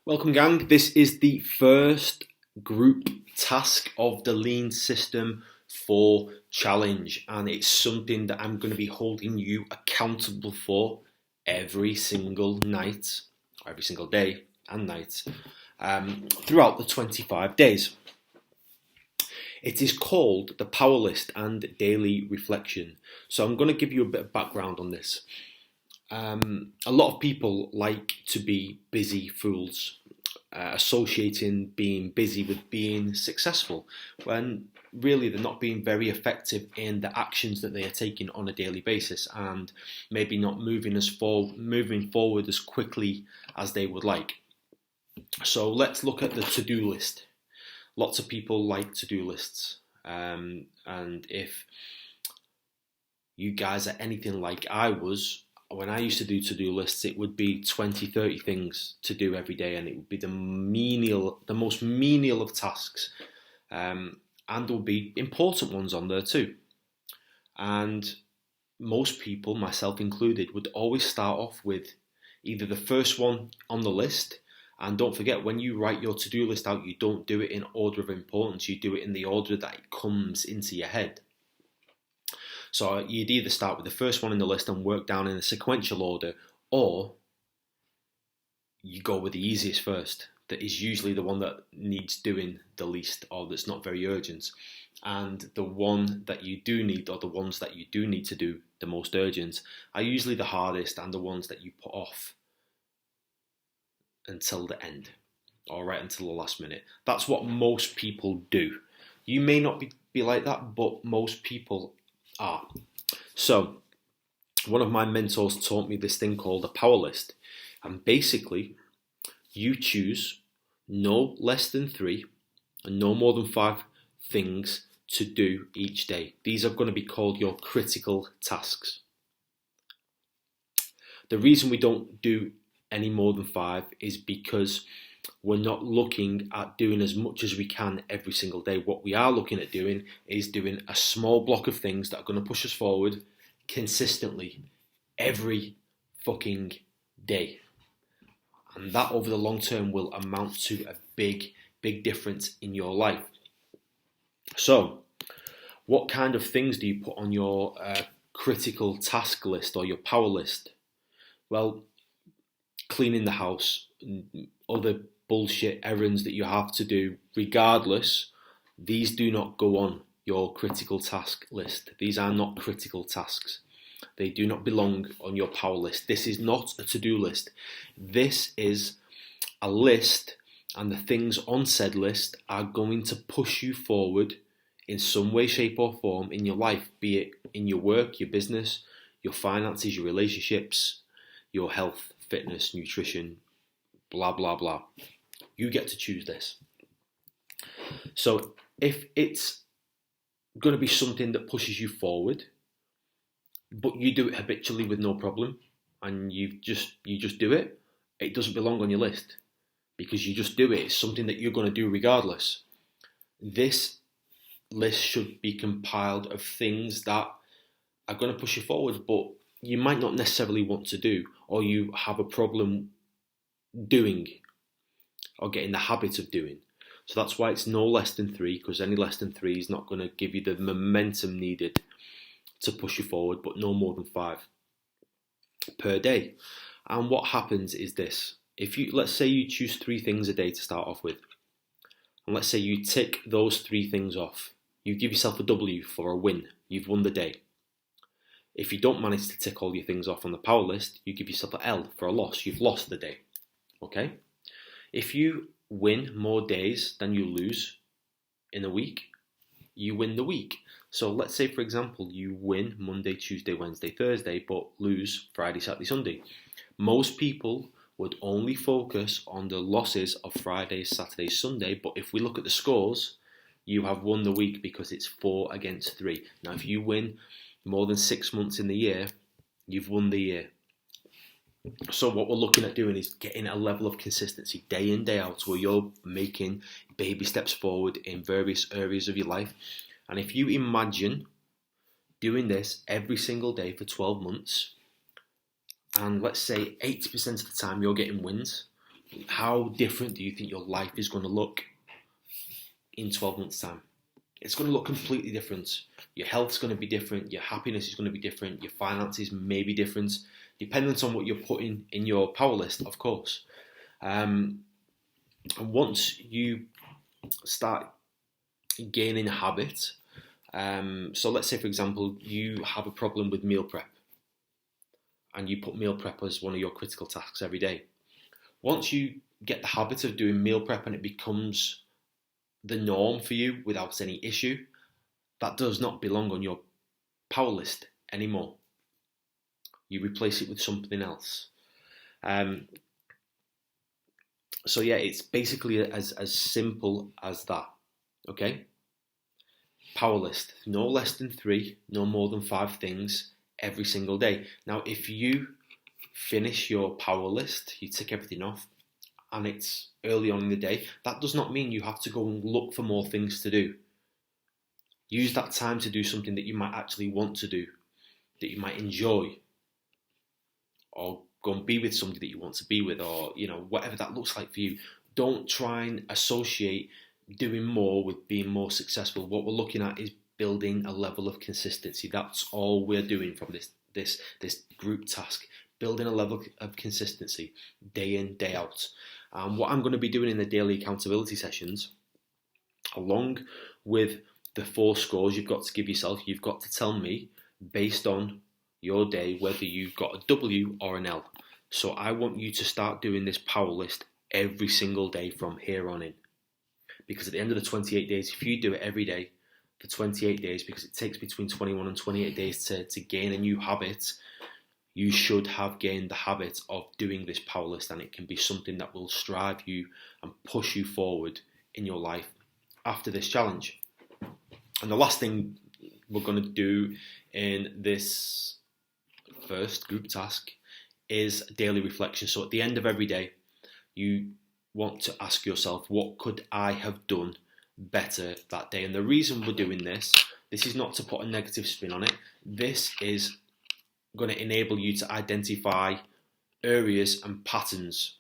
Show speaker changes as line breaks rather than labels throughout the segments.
Welcome, gang. This is the first group task of the Lean System 4 challenge, and it's something that I'm going to be holding you accountable for every single night, every single day and night, throughout the 25 days. It is called the Power List and Daily Reflection. So I'm going to give you a bit of background on this. A lot of people like to be busy fools, associating being busy with being successful, when really they're not being very effective in the actions that they are taking on a daily basis, and maybe not moving forward as quickly as they would like. So let's look at the to-do list. Lots of people like to-do lists, and if you guys are anything like I was, when I used to do to-do lists, it would be 20, 30 things to do every day, and it would be the most menial of tasks. And there would be important ones on there too. And most people, myself included, would always start off with either the first one on the list, and don't forget, when you write your to-do list out, you don't do it in order of importance, you do it in the order that it comes into your head. So you'd either start with the first one in the list and work down in a sequential order, or you go with the easiest first. That is usually the one that needs doing the least, or that's not very urgent. And the one that you do need, or the ones that you do need to do the most urgent, are usually the hardest and the ones that you put off until the end, or right until the last minute. That's what most people do. You may not be like that, but most people are. So one of my mentors taught me this thing called a power list, and basically you choose no less than 3 and no more than 5 things to do each day. These are going to be called your critical tasks. The reason we don't do any more than 5 is because we're not looking at doing as much as we can every single day. What we are looking at doing is doing a small block of things that are going to push us forward consistently every fucking day. And that over the long term will amount to a big difference in your life. So, what kind of things do you put on your critical task list or your power list? Well, cleaning the house, other bullshit errands that you have to do, regardless, these do not go on your critical task list. These are not critical tasks. They do not belong on your power list. This is not a to-do list. This is a list, and the things on said list are going to push you forward in some way, shape or form in your life, be it in your work, your business, your finances, your relationships, your health, fitness, nutrition, blah, blah, blah. You get to choose this. So if it's going to be something that pushes you forward, but you do it habitually with no problem, and you just do it, it doesn't belong on your list because you just do it. It's something that you're going to do regardless. This list should be compiled of things that are going to push you forward, but you might not necessarily want to do, or you have a problem doing, or get in the habit of doing. So that's why it's no less than 3, because any less than 3 is not going to give you the momentum needed to push you forward, but no more than 5 per day. And what happens is this: let's say you choose 3 things a day to start off with, and let's say you tick those 3 things off, you give yourself a W for a win. You've won the day. If you don't manage to tick all your things off on the power list, you give yourself an L for a loss. You've lost the day. Okay? If you win more days than you lose in a week, you win the week. So let's say, for example, you win Monday, Tuesday, Wednesday, Thursday, but lose Friday, Saturday, Sunday. Most people would only focus on the losses of Friday, Saturday, Sunday, but if we look at the scores, you have won the week because it's 4 against 3. Now, if you win more than 6 months in the year, you've won the year. So what we're looking at doing is getting a level of consistency day in, day out, where you're making baby steps forward in various areas of your life. And if you imagine doing this every single day for 12 months, and let's say 80% of the time you're getting wins, How different do you think your life is going to look in 12 months' time? It's going to look completely different. Your health's going to be different. Your happiness is going to be different. Your finances may be different, dependent on what you're putting in your power list, of course. And once you start gaining a habit, so let's say, for example, you have a problem with meal prep and you put meal prep as one of your critical tasks every day. Once you get the habit of doing meal prep and it becomes the norm for you without any issue, that does not belong on your power list anymore. You replace it with something else. So yeah, it's basically as simple as that. Okay? Power list. No less than 3, no more than 5 things every single day. Now, if you finish your power list, you tick everything off, and it's early on in the day, that does not mean you have to go and look for more things to do. Use that time to do something that you might actually want to do, that you might enjoy, or go and be with somebody that you want to be with, or whatever that looks like for you. Don't try and associate doing more with being more successful. What we're looking at is building a level of consistency. That's all we're doing from this group task. Building a level of consistency day in, day out. What I'm going to be doing in the daily accountability sessions, along with the 4 scores you've got to give yourself, you've got to tell me, based on your day, whether you've got a W or an L. So I want you to start doing this power list every single day from here on in. Because at the end of the 28 days, if you do it every day for 28 days, because it takes between 21 and 28 days to gain a new habit, you should have gained the habit of doing this power list, and it can be something that will strive you and push you forward in your life after this challenge. And the last thing we're going to do in this first group task is daily reflection. So at the end of every day, you want to ask yourself, what could I have done better that day? And the reason we're doing this is not to put a negative spin on it. This is going to enable you to identify areas and patterns.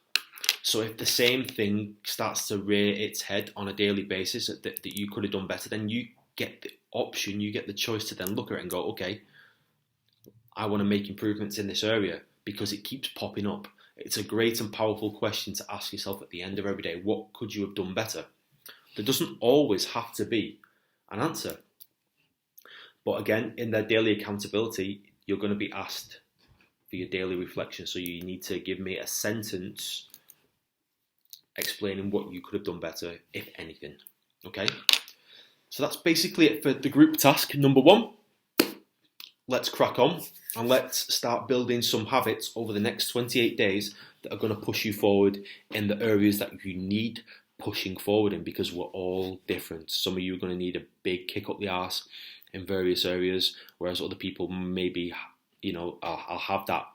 So if the same thing starts to rear its head on a daily basis that you could have done better, then you get the option, you get the choice to then look at it and go, okay, I want to make improvements in this area, because it keeps popping up. It's a great and powerful question to ask yourself at the end of every day. What could you have done better? There doesn't always have to be an answer. But again, in their daily accountability, you're going to be asked for your daily reflection. So you need to give me a sentence explaining what you could have done better, if anything. Okay? So that's basically it for the group task number 1. Let's crack on and let's start building some habits over the next 28 days that are going to push you forward in the areas that you need pushing forward in, because we're all different. Some of you are going to need a big kick up the arse in various areas, whereas other people maybe, I'll have that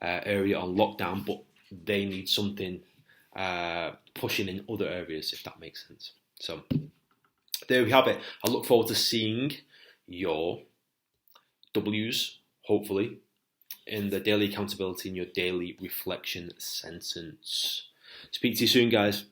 area on lockdown, but they need something pushing in other areas, if that makes sense. So there we have it. I look forward to seeing your W's, hopefully, in the daily accountability and your daily reflection sentence. Speak to you soon, guys.